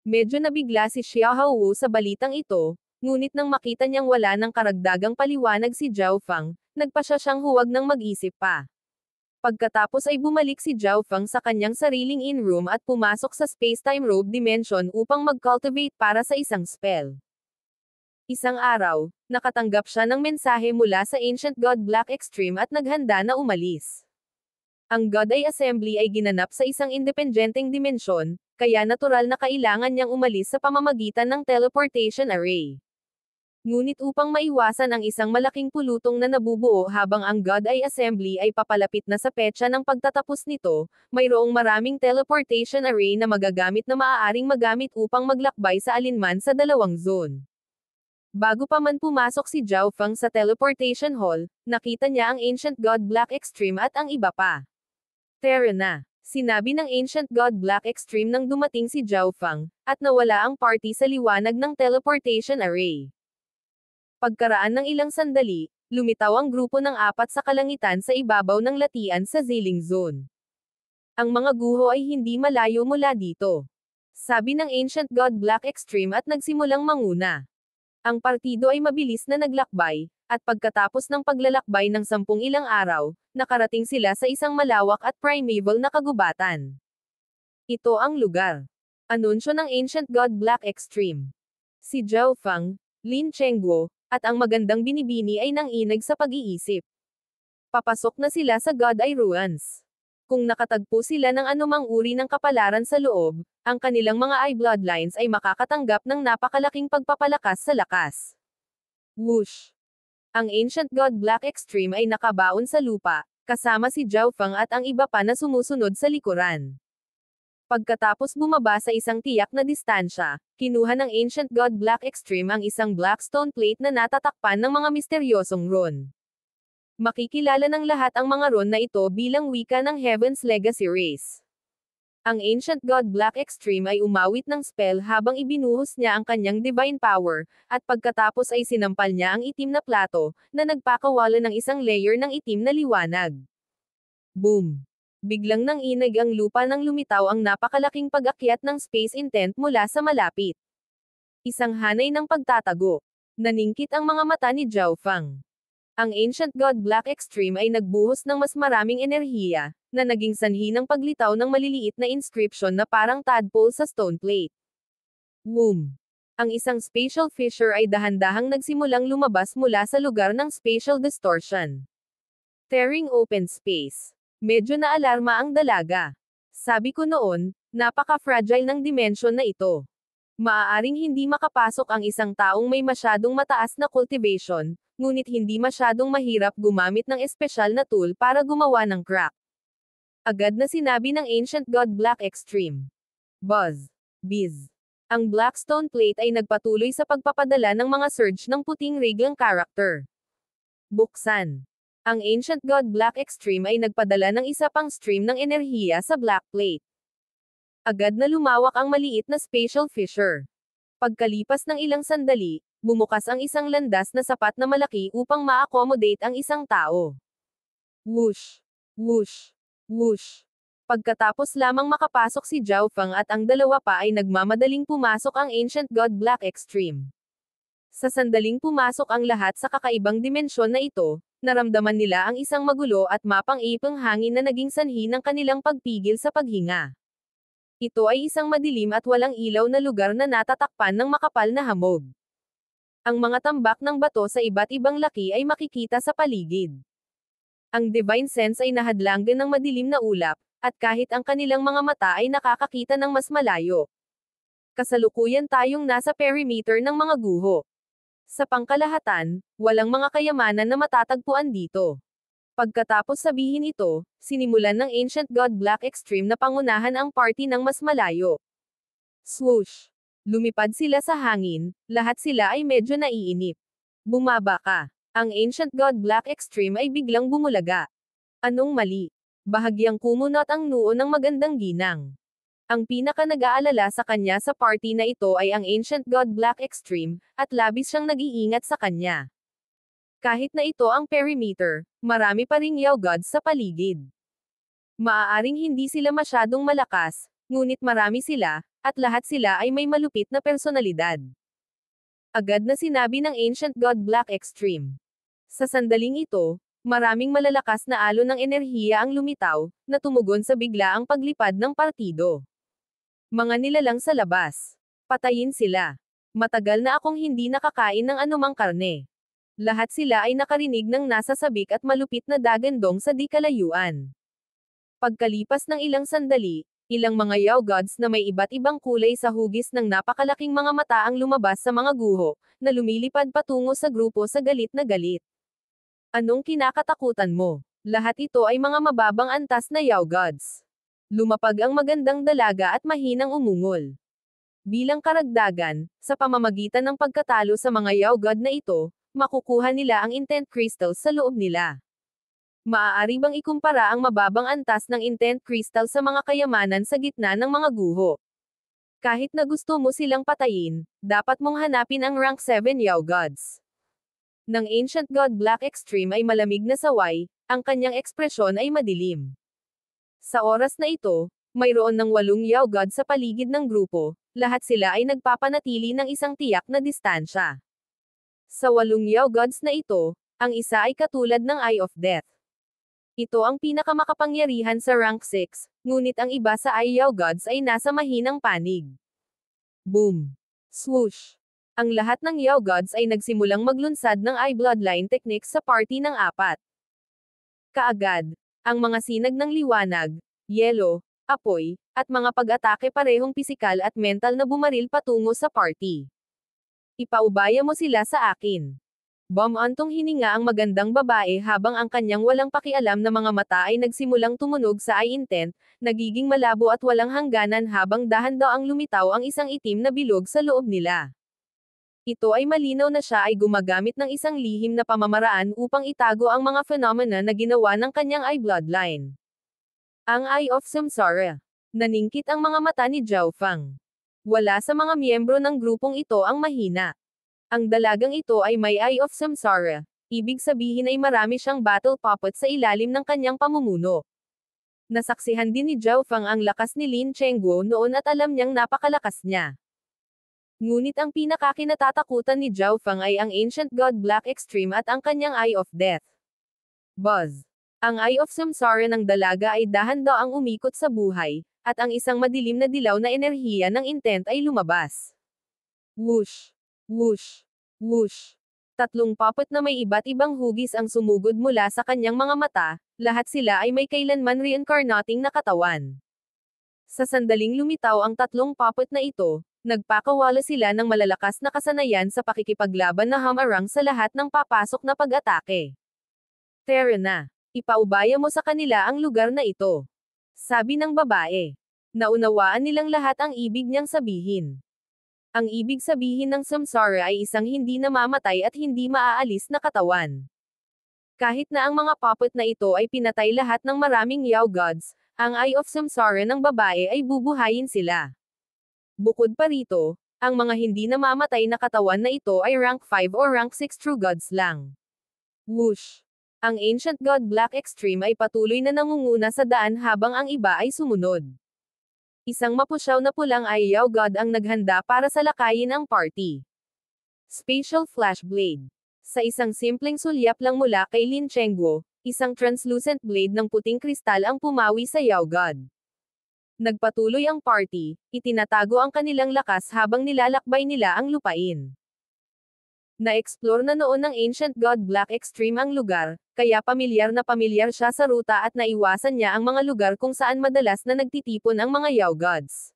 Medyo nabigla si Xiao Hao sa balitang ito, ngunit nang makita niyang wala ng karagdagang paliwanag si Zhao Feng, nagpasya siyang huwag nang mag-isip pa. Pagkatapos ay bumalik si Zhao Feng sa kanyang sariling in-room at pumasok sa space-time robe dimension upang mag-cultivate para sa isang spell. Isang araw, nakatanggap siya ng mensahe mula sa Ancient God Black Extreme at naghanda na umalis. Ang God Eye Assembly ay ginanap sa isang independenteng dimensyon, kaya natural na kailangan niyang umalis sa pamamagitan ng teleportation array. Ngunit upang maiwasan ang isang malaking pulutong na nabubuo habang ang God Eye Assembly ay papalapit na sa petsa ng pagtatapos nito, mayroong maraming teleportation array na magagamit na maaaring magamit upang maglakbay sa alinman sa dalawang zone. Bago pa man pumasok si Zhao Feng sa teleportation hall, nakita niya ang Ancient God Black Extreme at ang iba pa. Tara na, sinabi ng Ancient God Black Extreme nang dumating si Zhao Feng, at nawala ang party sa liwanag ng teleportation array. Pagkaraan ng ilang sandali, lumitaw ang grupo ng 4 sa kalangitan sa ibabaw ng latian sa Ziling Zone. Ang mga guho ay hindi malayo mula dito. Sabi ng Ancient God Black Extreme at nagsimulang manguna. Ang partido ay mabilis na naglakbay, at pagkatapos ng paglalakbay ng 10 ilang araw, nakarating sila sa isang malawak at primeval na kagubatan. Ito ang lugar. Anunsyo ng Ancient God Black Extreme. Si Zhao Feng, Lin Chengguo, at ang magandang binibini ay nanginag sa pag-iisip. Papasok na sila sa God Eye Ruins. Kung nakatagpo sila ng anumang uri ng kapalaran sa loob, ang kanilang mga eye bloodlines ay makakatanggap ng napakalaking pagpapalakas sa lakas. Whoosh! Ang Ancient God Black Extreme ay nakabaon sa lupa, kasama si Zhao Feng at ang iba pa na sumusunod sa likuran. Pagkatapos bumaba sa isang tiyak na distansya, kinuha ng Ancient God Black Extreme ang isang black stone plate na natatakpan ng mga misteryosong rune. Makikilala ng lahat ang mga rune na ito bilang wika ng Heaven's Legacy Race. Ang Ancient God Black Extreme ay umawit ng spell habang ibinuhos niya ang kanyang divine power, at pagkatapos ay sinampal niya ang itim na plato, na nagpakawala ng isang layer ng itim na liwanag. Boom! Biglang nanginig ang lupa nang lumitaw ang napakalaking pag-akyat ng space intent mula sa malapit. Isang hanay ng pagtatago. Naningkit ang mga mata ni Zhao Feng. Ang Ancient God Black Extreme ay nagbuhos ng mas maraming enerhiya, na naging sanhi ng paglitaw ng maliliit na inscription na parang tadpole sa stone plate. Boom! Ang isang spatial fissure ay dahan-dahang nagsimulang lumabas mula sa lugar ng spatial distortion. Tearing open space. Medyo naalarma ang dalaga. Sabi ko noon, napaka-fragile ng dimension na ito. Maaaring hindi makapasok ang isang taong may masyadong mataas na cultivation, ngunit hindi masyadong mahirap gumamit ng espesyal na tool para gumawa ng crack. Agad na sinabi ng Ancient God Black Extreme. Buzz. Biz. Ang Blackstone Plate ay nagpatuloy sa pagpapadala ng mga surge ng puting reglang character. Buksan. Ang Ancient God Black Extreme ay nagpadala ng isa pang stream ng enerhiya sa Black Plate. Agad na lumawak ang maliit na spatial fissure. Pagkalipas ng ilang sandali, bumukas ang isang landas na sapat na malaki upang ma-accommodate ang isang tao. Whoosh! Whoosh! Whoosh! Pagkatapos lamang makapasok si Zhao Feng at ang dalawa pa ay nagmamadaling pumasok ang Ancient God Black Extreme. Sa sandaling pumasok ang lahat sa kakaibang dimensyon na ito, naramdaman nila ang isang magulo at mapang-ipang hangin na naging sanhi ng kanilang pagpigil sa paghinga. Ito ay isang madilim at walang ilaw na lugar na natatakpan ng makapal na hamog. Ang mga tambak ng bato sa iba't ibang laki ay makikita sa paligid. Ang Divine Sense ay nahadlangan ng madilim na ulap, at kahit ang kanilang mga mata ay nakakakita ng mas malayo. Kasalukuyan tayong nasa perimeter ng mga guho. Sa pangkalahatan, walang mga kayamanan na matatagpuan dito. Pagkatapos sabihin ito, sinimulan ng Ancient God Black Extreme na pangunahan ang party ng mas malayo. Swoosh! Lumipad sila sa hangin, lahat sila ay medyo naiinip. Bumaba ka. Ang Ancient God Black Extreme ay biglang bumulaga. Anong mali? Bahagyang kumunot ang noo ng magandang ginang. Ang pinaka nag-aalala sa kanya sa party na ito ay ang Ancient God Black Extreme, at labis siyang nag-iingat sa kanya. Kahit na ito ang perimeter, marami pa ring Yao Gods sa paligid. Maaaring hindi sila masyadong malakas, ngunit marami sila, at lahat sila ay may malupit na personalidad. Agad na sinabi ng Ancient God Black Extreme. Sa sandaling ito, maraming malalakas na alon ng enerhiya ang lumitaw, na tumugon sa biglaang paglipad ng partido. Mga nilalang sa labas. Patayin sila. Matagal na akong hindi nakakain ng anumang karne. Lahat sila ay nakarinig ng nasa sabik at malupit na dagandong sa di kalayuan. Pagkalipas ng ilang sandali, ilang mga Yao Gods na may iba't ibang kulay sa hugis ng napakalaking mga mata ang lumabas sa mga guho, na lumilipad patungo sa grupo sa galit na galit. Anong kinakatakutan mo? Lahat ito ay mga mababang antas na Yao Gods. Lumapag ang magandang dalaga at mahinang umungol. Bilang karagdagan, sa pamamagitan ng pagkatalo sa mga Yao God na ito, makukuha nila ang Intent Crystals sa loob nila. Maaari bang ikumpara ang mababang antas ng Intent Crystal sa mga kayamanan sa gitna ng mga guho? Kahit na gusto mo silang patayin, dapat mong hanapin ang rank 7 Yao Gods. Nang Ancient God Black Extreme ay malamig na saway, ang kanyang ekspresyon ay madilim. Sa oras na ito, mayroon ng 8 Yao God sa paligid ng grupo, lahat sila ay nagpapanatili ng isang tiyak na distansya. Sa 8 Yao Gods na ito, ang isa ay katulad ng Eye of Death. Ito ang pinakamakapangyarihan sa rank 6, ngunit ang iba sa Eye Yao Gods ay nasa mahinang panig. Boom! Swoosh! Ang lahat ng Yao Gods ay nagsimulang maglunsad ng Eye Bloodline techniques sa party ng 4. Kaagad, ang mga sinag ng liwanag, yelo, apoy, at mga pag-atake parehong pisikal at mental na bumaril patungo sa party. Ipaubaya mo sila sa akin. Bumantong hininga ang magandang babae habang ang kanyang walang pakialam na mga mata ay nagsimulang tumunog sa eye intent, nagiging malabo at walang hangganan habang dahan-daang lumitaw ang isang itim na bilog sa loob nila. Ito ay malinaw na siya ay gumagamit ng isang lihim na pamamaraan upang itago ang mga phenomena na ginawa ng kanyang eye bloodline. Ang Eye of Samsara. Naningkit ang mga mata ni Zhao Fang. Wala sa mga miyembro ng grupong ito ang mahina. Ang dalagang ito ay may Eye of Samsara. Ibig sabihin ay marami siyang battle puppet sa ilalim ng kanyang pamumuno. Nasaksihan din ni Zhao Fang ang lakas ni Lin Chengguo noon at alam niyang napakalakas niya. Ngunit ang pinakakinatatakutan ni Zhao Fang ay ang Ancient God Black Extreme at ang kanyang Eye of Death. Buzz. Ang Eye of Samsara ng dalaga ay dahan-daang umikot sa buhay, at ang isang madilim na dilaw na enerhiya ng intent ay lumabas. Whoosh! Whoosh! Whoosh! 3 puppet na may iba't ibang hugis ang sumugod mula sa kanyang mga mata, lahat sila ay may kailanman reincarnating na katawan. Sa sandaling lumitaw ang 3 puppet na ito, nagpakawala sila ng malalakas na kasanayan sa pakikipaglaban na hamarang sa lahat ng papasok na pag-atake. Tara na. Ipaubaya mo sa kanila ang lugar na ito. Sabi ng babae. Naunawaan nilang lahat ang ibig niyang sabihin. Ang ibig sabihin ng samsara ay isang hindi namamatay at hindi maaalis na katawan. Kahit na ang mga puppet na ito ay pinatay lahat ng maraming Yao Gods, ang Eye of Samsara ng babae ay bubuhayin sila. Bukod pa rito, ang mga hindi namamatay na katawan na ito ay rank 5 o rank 6 True Gods lang. Whoosh! Ang Ancient God Black Extreme ay patuloy na nangunguna sa daan habang ang iba ay sumunod. Isang mapusyaw na pulang Eye Yao God ang naghanda para salakayin ang party. Spatial Flash Blade. Sa isang simpleng sulyap lang mula kay Lin Chengguo, isang translucent blade ng puting kristal ang pumawi sa Yao God. Nagpatuloy ang party, itinatago ang kanilang lakas habang nilalakbay nila ang lupain. Na-explore na noon ng Ancient God Black Extreme ang lugar, kaya pamilyar na pamilyar siya sa ruta at naiwasan niya ang mga lugar kung saan madalas na nagtitipon ang mga Yao Gods.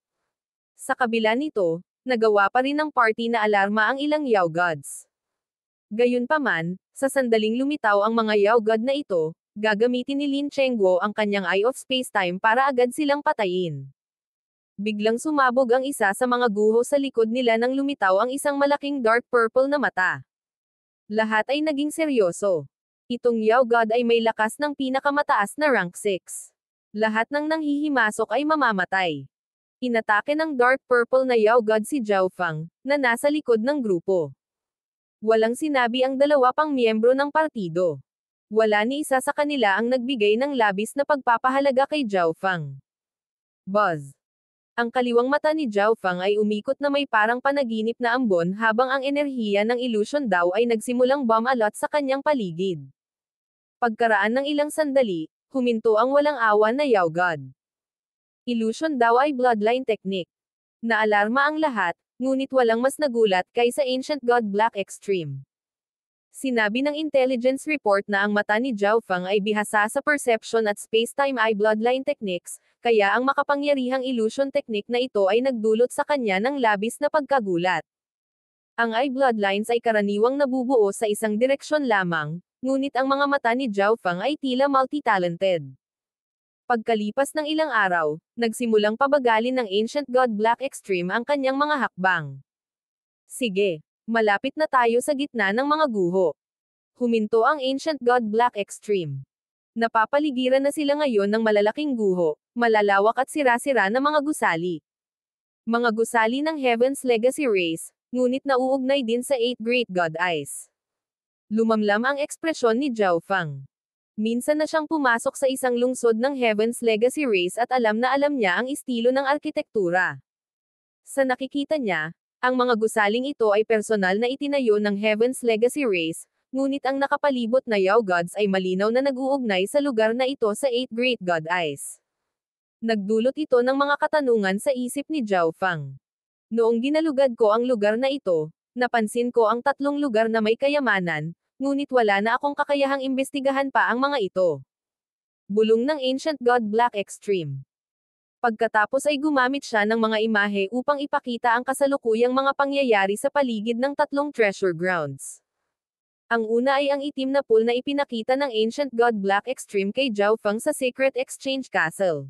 Sa kabila nito, nagawa pa rin ng party na alarma ang ilang Yao Gods. Gayunpaman, sa sandaling lumitaw ang mga Yao God na ito, gagamitin ni Lin Chengguo ang kanyang Eye of Space-Time para agad silang patayin. Biglang sumabog ang isa sa mga guho sa likod nila nang lumitaw ang isang malaking dark purple na mata. Lahat ay naging seryoso. Itong Yao God ay may lakas ng pinakamataas na rank 6. Lahat ng nanghihimasok ay mamamatay. Inatake ng dark purple na Yao God si Zhao Fang, na nasa likod ng grupo. Walang sinabi ang dalawa pang miyembro ng partido. Wala ni isa sa kanila ang nagbigay ng labis na pagpapahalaga kay Zhao Fang. Buzz. Ang kaliwang mata ni Zhao Fang ay umikot na may parang panaginip na ambon habang ang enerhiya ng illusion daw ay nagsimulang bumalot sa kanyang paligid. Pagkaraan ng ilang sandali, huminto ang walang awa na Yao God. Illusion daw ay bloodline technique. Naalarma ang lahat, ngunit walang mas nagulat kaysa Ancient God Black Extreme. Sinabi ng intelligence report na ang mata ni Zhao Fang ay bihasa sa perception at space-time eye bloodline techniques, kaya ang makapangyarihang illusion technique na ito ay nagdulot sa kanya ng labis na pagkagulat. Ang eye bloodlines ay karaniwang nabubuo sa isang direksyon lamang, ngunit ang mga mata ni Zhao Fang ay tila multi-talented. Pagkalipas ng ilang araw, nagsimulang pabagalin ng Ancient God Black Extreme ang kanyang mga hakbang. Sige. Malapit na tayo sa gitna ng mga guho. Huminto ang Ancient God Black Extreme. Napapaligiran na sila ngayon ng malalaking guho, malalawak at sira-sira na mga gusali. Mga gusali ng Heaven's Legacy Race, ngunit nauugnay din sa 8 Great God Eyes. Lumamlam ang ekspresyon ni Zhao Fang. Minsan na siyang pumasok sa isang lungsod ng Heaven's Legacy Race at alam na alam niya ang estilo ng arkitektura. Sa nakikita niya, ang mga gusaling ito ay personal na itinayo ng Heaven's Legacy Race, ngunit ang nakapalibot na Yao Gods ay malinaw na nag-uugnay sa lugar na ito sa 8 Great God Eyes. Nagdulot ito ng mga katanungan sa isip ni Zhao Fang. Noong ginalugad ko ang lugar na ito, napansin ko ang 3 lugar na may kayamanan, ngunit wala na akong kakayahang imbestigahan pa ang mga ito. Bulong ng Ancient God Black Extreme. Pagkatapos ay gumamit siya ng mga imahe upang ipakita ang kasalukuyang mga pangyayari sa paligid ng 3 treasure grounds. Ang una ay ang itim na pool na ipinakita ng Ancient God Black Extreme kay Zhao Fang sa Secret Exchange Castle.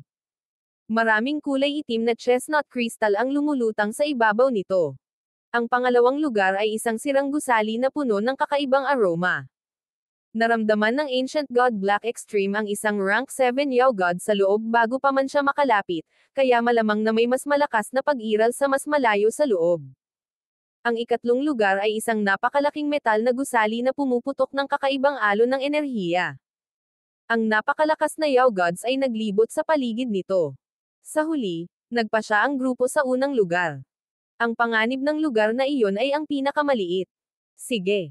Maraming kulay itim na chestnut crystal ang lumulutang sa ibabaw nito. Ang pangalawang lugar ay isang sirang gusali na puno ng kakaibang aroma. Naramdaman ng Ancient God Black Extreme ang isang rank 7 Yao God sa loob bago pa man siya makalapit, kaya malamang na may mas malakas na pag-iral sa mas malayo sa loob. Ang ikatlong lugar ay isang napakalaking metal na gusali na pumuputok ng kakaibang alon ng enerhiya. Ang napakalakas na Yao Gods ay naglibot sa paligid nito. Sa huli, nagpa siya ang grupo sa unang lugar. Ang panganib ng lugar na iyon ay ang pinakamaliit. Sige.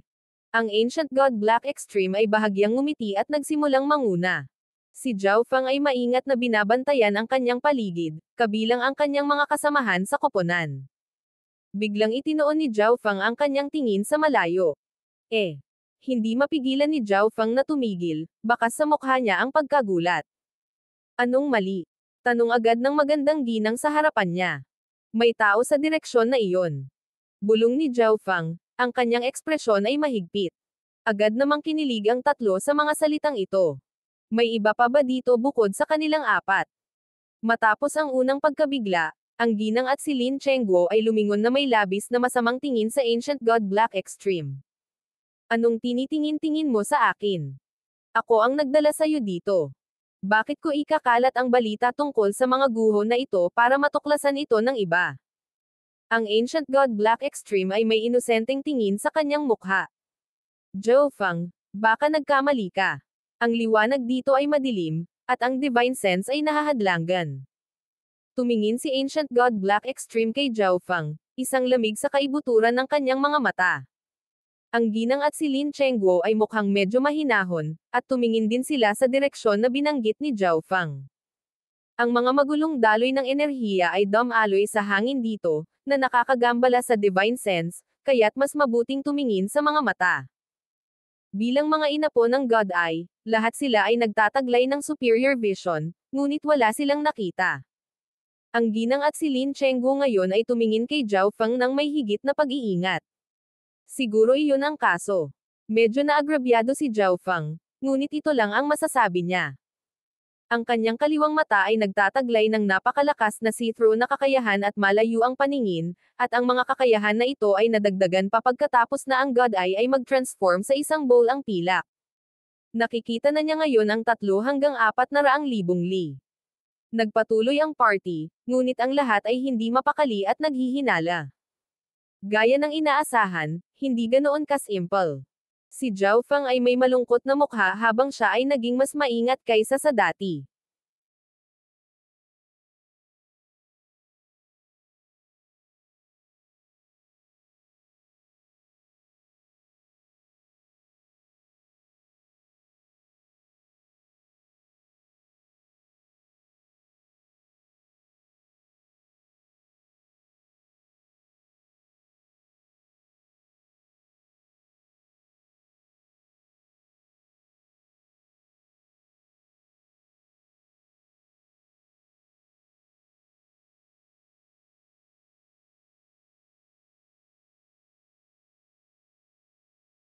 Ang Ancient God Black Extreme ay bahagyang ngumiti at nagsimulang manguna. Si Zhao Fang ay maingat na binabantayan ang kanyang paligid, kabilang ang kanyang mga kasamahan sa koponan. Biglang itinoon ni Zhao Fang ang kanyang tingin sa malayo. Hindi mapigilan ni Zhao Fang na tumigil, bakas sa mukha niya ang pagkagulat. Anong mali? Tanong agad ng magandang ginang sa harapan niya. May tao sa direksyon na iyon. Bulong ni Zhao Fang. Ang kanyang ekspresyon ay mahigpit. Agad namang kinilig ang 3 sa mga salitang ito. May iba pa ba dito bukod sa kanilang 4? Matapos ang unang pagkabigla, ang ginang at si Lin Chengguo ay lumingon na may labis na masamang tingin sa Ancient God Black Extreme. Anong tinitingin-tingin mo sa akin? Ako ang nagdala sa'yo dito. Bakit ko ikakalat ang balita tungkol sa mga guho na ito para matuklasan ito ng iba? Ang Ancient God Black Extreme ay may inosenteng tingin sa kanyang mukha. Zhao Fang, baka nagkamali ka. Ang liwanag dito ay madilim, at ang divine sense ay nahahadlangan. Tumingin si Ancient God Black Extreme kay Zhao Fang, isang lamig sa kaibuturan ng kanyang mga mata. Ang ginang at si Lin Chengguo ay mukhang medyo mahinahon, at tumingin din sila sa direksyon na binanggit ni Zhao Fang. Ang mga magulong daloy ng enerhiya ay dumaloy sa hangin dito, na nakakagambala sa divine sense, kaya't mas mabuting tumingin sa mga mata. Bilang mga inapo ng God Eye, lahat sila ay nagtataglay ng superior vision, ngunit wala silang nakita. Ang ginang at si Lin Chenggu ngayon ay tumingin kay Zhao Feng ng may higit na pag-iingat. Siguro iyon ang kaso. Medyo naagrabyado si Zhao Feng, ngunit ito lang ang masasabi niya. Ang kanyang kaliwang mata ay nagtataglay ng napakalakas na see-through na kakayahan at malayo ang paningin, at ang mga kakayahan na ito ay nadagdagan pa pagkatapos na ang God Eye ay mag-transform sa isang bowl ang pilak. Nakikita na niya ngayon ang 3 hanggang 400,000 li. Nagpatuloy ang party, ngunit ang lahat ay hindi mapakali at naghihinala. Gaya ng inaasahan, hindi ganoon ka-simple. Si Zhao Feng ay may malungkot na mukha habang siya ay naging mas maingat kaysa sa dati.